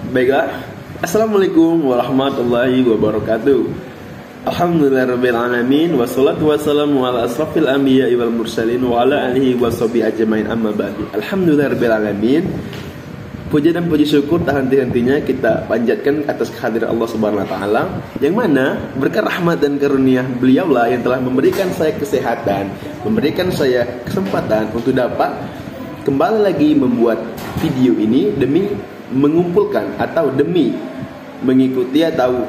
Baiklah, Assalamualaikum warahmatullahi wabarakatuh. Alhamdulillahirrabbilalamin. Wassalatu wassalamu ala asrafil anbiya wal mursalin wa ala alihi wa sahbihi ajmain amma ba'du. Alhamdulillahirrabbilalamin. Puja dan puji syukur tak henti-hentinya kita panjatkan atas kehadiran Allah Subhanahu wa taala, yang mana berkat rahmat dan karunia beliaulah yang telah memberikan saya kesehatan, memberikan saya kesempatan untuk dapat kembali lagi membuat video ini demi mengumpulkan atau demi mengikuti atau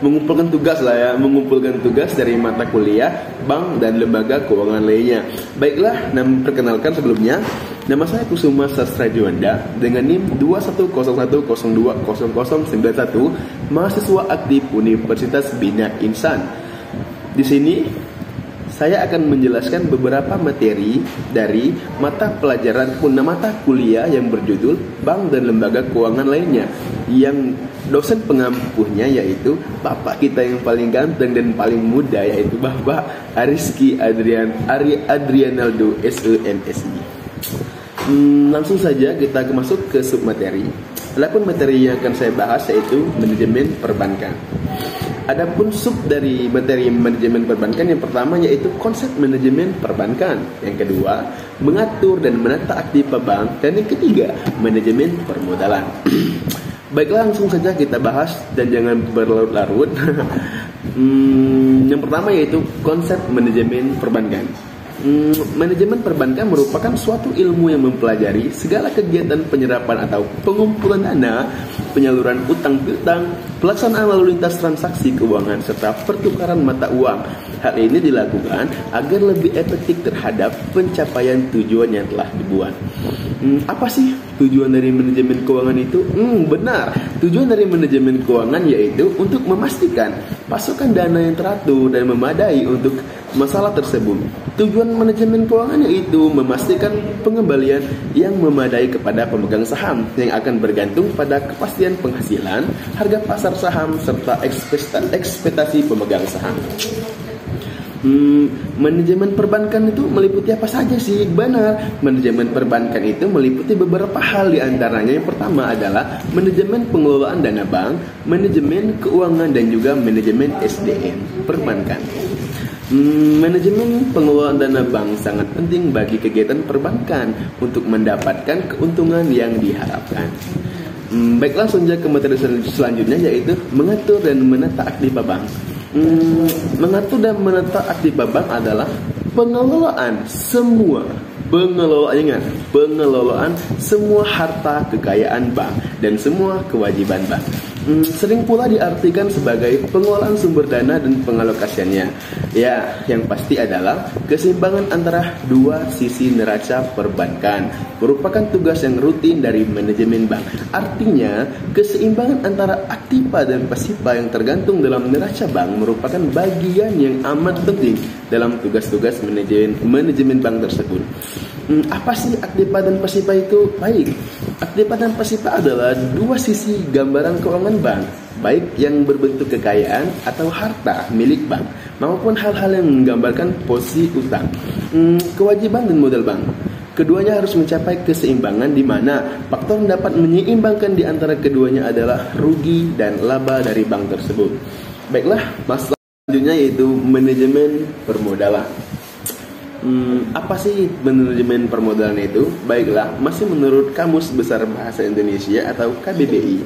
mengumpulkan tugas dari mata kuliah bank dan lembaga keuangan lainnya. Baiklah, perkenalkan sebelumnya, nama saya Kusuma Sastra Juanda dengan NIM 2101020091, mahasiswa aktif Universitas Bina Insan. Di sini saya akan menjelaskan beberapa materi dari mata pelajaran mata kuliah yang berjudul Bank dan Lembaga Keuangan Lainnya, yang dosen pengampuhnya yaitu bapak kita yang paling ganteng dan paling muda, yaitu Bapak Ariski Adrianaldo SEMSI. Langsung saja kita masuk ke submateri. Adapun materi yang akan saya bahas yaitu manajemen perbankan. Adapun sub dari materi manajemen perbankan, yang pertama yaitu konsep manajemen perbankan, yang kedua mengatur dan menata aktiva bank, dan yang ketiga manajemen permodalan. Baiklah, langsung saja kita bahas dan jangan berlarut-larut. Yang pertama yaitu konsep manajemen perbankan. Manajemen perbankan merupakan suatu ilmu yang mempelajari segala kegiatan penyerapan atau pengumpulan dana, penyaluran utang piutang, pelaksanaan lalu lintas transaksi keuangan, serta pertukaran mata uang. Hal ini dilakukan agar lebih efektif terhadap pencapaian tujuan yang telah dibuat. Apa sih tujuan dari manajemen keuangan itu? Benar, tujuan dari manajemen keuangan yaitu untuk memastikan pasokan dana yang teratur dan memadai untuk masalah tersebut. Tujuan manajemen keuangan yaitu memastikan pengembalian yang memadai kepada pemegang saham, yang akan bergantung pada kepastian penghasilan, harga pasar saham, serta ekspektasi pemegang saham. Manajemen perbankan itu meliputi apa saja sih? Benar, manajemen perbankan itu meliputi beberapa hal, di antaranya yang pertama adalah manajemen pengelolaan dana bank, manajemen keuangan, dan juga manajemen SDM perbankan. Manajemen pengelolaan dana bank sangat penting bagi kegiatan perbankan untuk mendapatkan keuntungan yang diharapkan. Baik, langsung saja ke materi selanjutnya yaitu mengatur dan menata aktiva bank. Mengatur dan menata aktiva bank adalah pengelolaan semua harta kekayaan bank dan semua kewajiban bank. Sering pula diartikan sebagai pengelolaan sumber dana dan pengalokasiannya. Ya, yang pasti adalah keseimbangan antara dua sisi neraca perbankan merupakan tugas yang rutin dari manajemen bank. Artinya, keseimbangan antara aktiva dan pasifa yang tergantung dalam neraca bank merupakan bagian yang amat penting dalam tugas-tugas manajemen bank tersebut. Apa sih aktiva dan pasifa itu? Baik, aktiva dan pasifa adalah dua sisi gambaran keuangan bank, baik yang berbentuk kekayaan atau harta milik bank, maupun hal-hal yang menggambarkan posisi utang, kewajiban dan modal bank. Keduanya harus mencapai keseimbangan, di mana faktor yang dapat menyeimbangkan di antara keduanya adalah rugi dan laba dari bank tersebut. Baiklah, masalah selanjutnya yaitu manajemen permodalan. Apa sih manajemen permodalan itu? Baiklah, masih menurut Kamus Besar Bahasa Indonesia atau KBBI,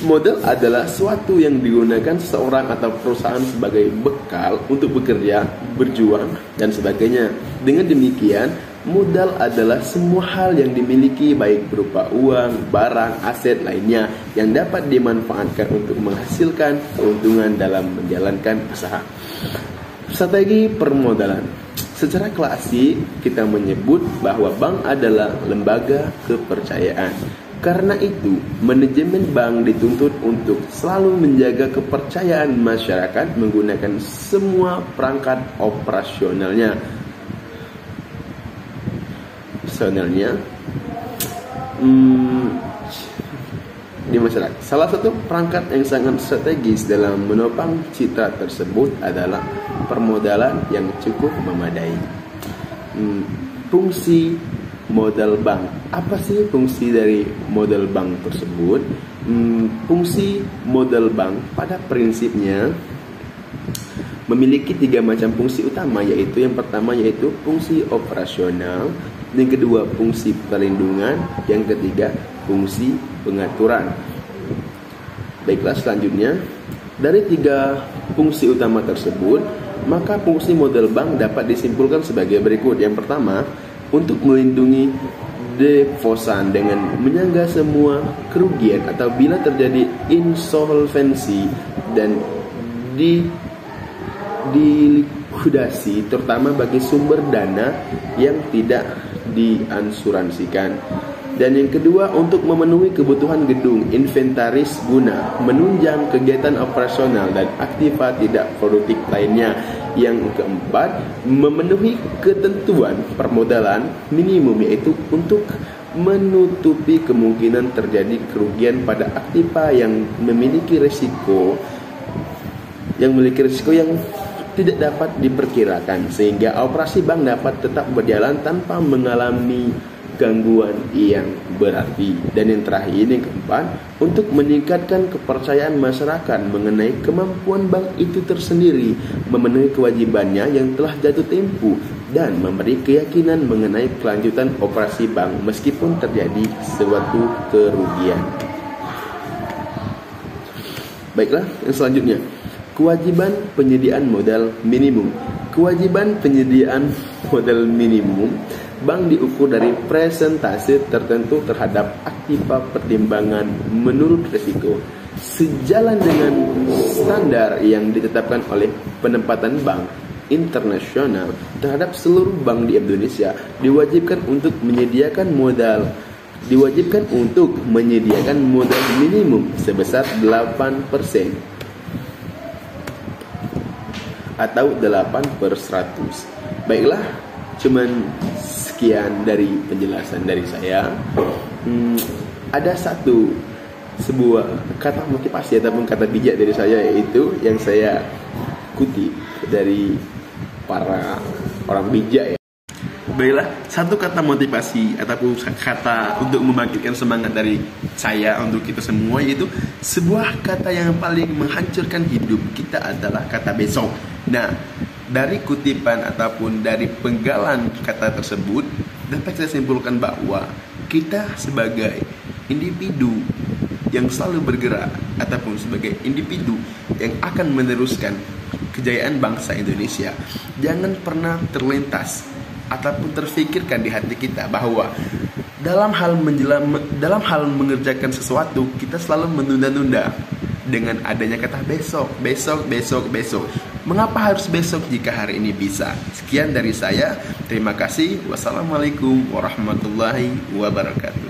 modal adalah suatu yang digunakan seseorang atau perusahaan sebagai bekal untuk bekerja, berjuang, dan sebagainya. Dengan demikian, modal adalah semua hal yang dimiliki, baik berupa uang, barang, aset lainnya yang dapat dimanfaatkan untuk menghasilkan keuntungan dalam menjalankan usaha. Strategi permodalan. Secara klasik, kita menyebut bahwa bank adalah lembaga kepercayaan. Karena itu, manajemen bank dituntut untuk selalu menjaga kepercayaan masyarakat menggunakan semua perangkat operasionalnya. Di masyarakat. Salah satu perangkat yang sangat strategis dalam menopang citra tersebut adalah permodalan yang cukup memadai. Fungsi modal bank. Apa sih fungsi dari modal bank tersebut? Fungsi modal bank pada prinsipnya memiliki 3 macam fungsi utama, yaitu yang pertama yaitu fungsi operasional, yang kedua fungsi perlindungan, yang ketiga fungsi pengaturan. Baiklah, selanjutnya dari 3 fungsi utama tersebut, maka fungsi modal bank dapat disimpulkan sebagai berikut. Yang pertama, untuk melindungi deposan dengan menyangga semua kerugian atau bila terjadi insolvensi dan dilikuidasi, terutama bagi sumber dana yang tidak diansuransikan. Dan yang kedua, untuk memenuhi kebutuhan gedung inventaris guna menunjang kegiatan operasional dan aktiva tidak produktif lainnya. Yang keempat, memenuhi ketentuan permodalan minimum, yaitu untuk menutupi kemungkinan terjadi kerugian pada aktiva yang memiliki risiko yang tidak dapat diperkirakan, sehingga operasi bank dapat tetap berjalan tanpa mengalami gangguan yang berarti. Dan yang terakhir, yang keempat, untuk meningkatkan kepercayaan masyarakat mengenai kemampuan bank itu tersendiri memenuhi kewajibannya yang telah jatuh tempo dan memberi keyakinan mengenai kelanjutan operasi bank meskipun terjadi suatu kerugian. Baiklah, yang selanjutnya, kewajiban penyediaan modal minimum. Kewajiban penyediaan modal minimum bank diukur dari presentase tertentu terhadap aktiva pertimbangan menurut risiko. Sejalan dengan standar yang ditetapkan oleh penempatan bank internasional terhadap seluruh bank di Indonesia, diwajibkan untuk menyediakan modal minimum sebesar 8% atau 8/100. Baiklah, cuman sekian dari penjelasan dari saya. Ada sebuah kata motivasi ataupun kata bijak dari saya, yaitu yang saya kutip dari para orang bijak, ya. Baiklah, satu kata motivasi ataupun kata untuk membangkitkan semangat dari saya untuk kita semua, yaitu sebuah kata yang paling menghancurkan hidup kita adalah kata besok. Nah, dari kutipan ataupun dari penggalan kata tersebut dapat saya simpulkan bahwa kita sebagai individu yang selalu bergerak ataupun sebagai individu yang akan meneruskan kejayaan bangsa Indonesia, jangan pernah terlintas ataupun terfikirkan di hati kita bahwa dalam hal mengerjakan sesuatu kita selalu menunda-nunda dengan adanya kata besok. Mengapa harus besok jika hari ini bisa? Sekian dari saya. Terima kasih. Wassalamualaikum warahmatullahi wabarakatuh.